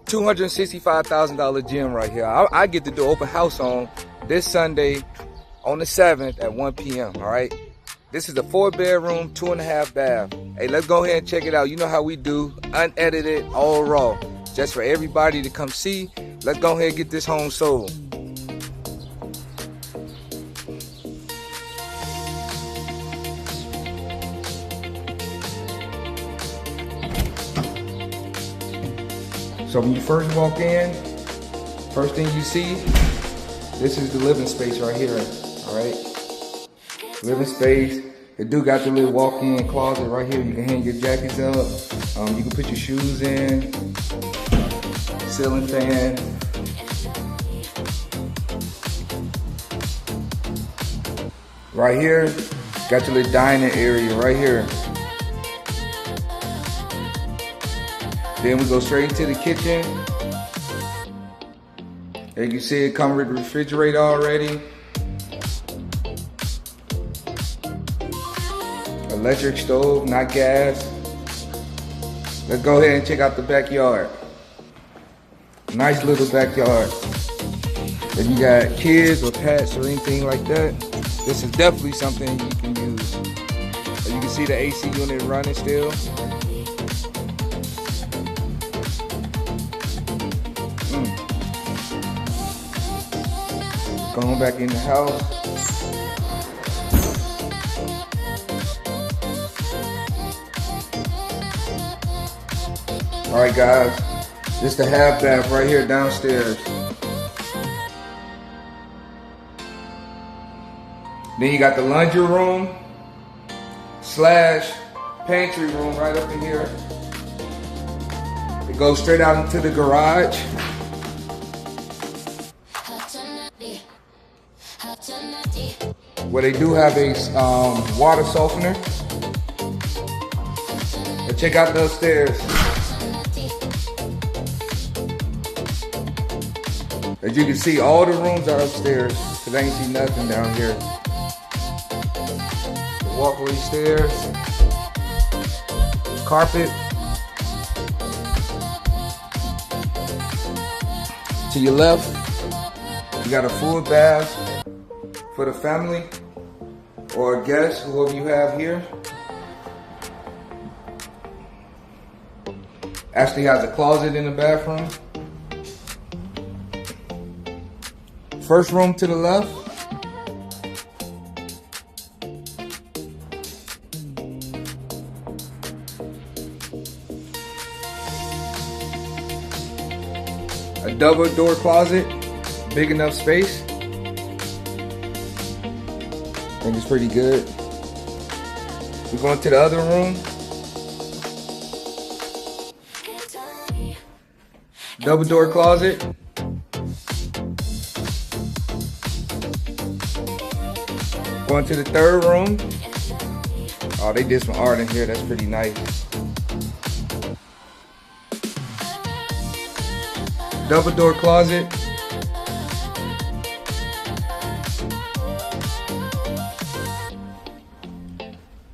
$265,000 gym right here. I get to do open house on this Sunday on the 7th at 1 p.m. All right. This is a 4-bedroom, 2.5 bath. Hey, let's go ahead and check it out. You know how we do, unedited, all raw, just for everybody to come see. Let's go ahead and get this home sold. So when you first walk in, first thing you see, this is the living space right here, all right? Living space. It do got the little walk-in closet right here. You can hang your jackets up. You can put your shoes in. Ceiling fan. Right here, got your little dining area right here. Then we go straight into the kitchen. As you can see, it comes with the refrigerator already. Electric stove, not gas. Let's go ahead and check out the backyard. Nice little backyard. If you got kids or pets or anything like that, this is definitely something you can use. As you can see the AC unit running still. Going back in the house. All right, guys, this is the half bath right here downstairs. Then you got the laundry room / pantry room right up in here. It goes straight out into the garage. Where they do have a water softener. And check out the upstairs. As you can see, all the rooms are upstairs, because I ain't see nothing down here. The walkway stairs, carpet. To your left, you got a full bath for the family or a guest, whoever you have here. Actually has a closet in the bathroom. First room to the left. A double door closet, big enough space. I think it's pretty good. We're going to the other room. Double door closet. Going to the third room. Oh, they did some art in here. That's pretty nice. Double door closet.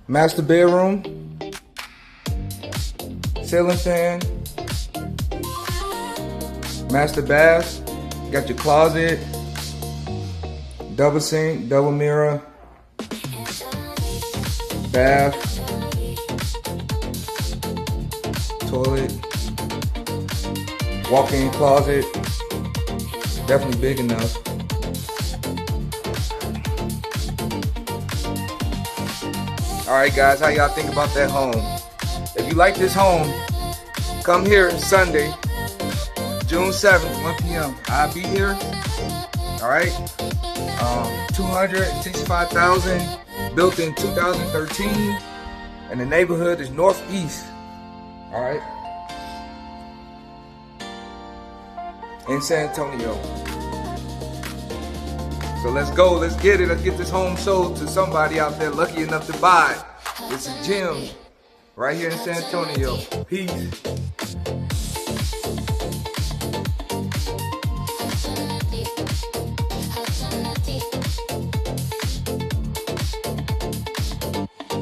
Master bedroom. Ceiling fan. Master bath. Got your closet. Double sink, double mirror. Bath. Toilet. Walk-in closet. Definitely big enough. Alright guys, how y'all think about that home? If you like this home, come here Sunday, June 7th, 1 p.m. I'll be here. Alright? $265,000, built in 2013. And the neighborhood is northeast. Alright? In San Antonio. So let's go, let's get it. Let's get this home sold to somebody out there lucky enough to buy it. It's a gym right here in San Antonio. Peace.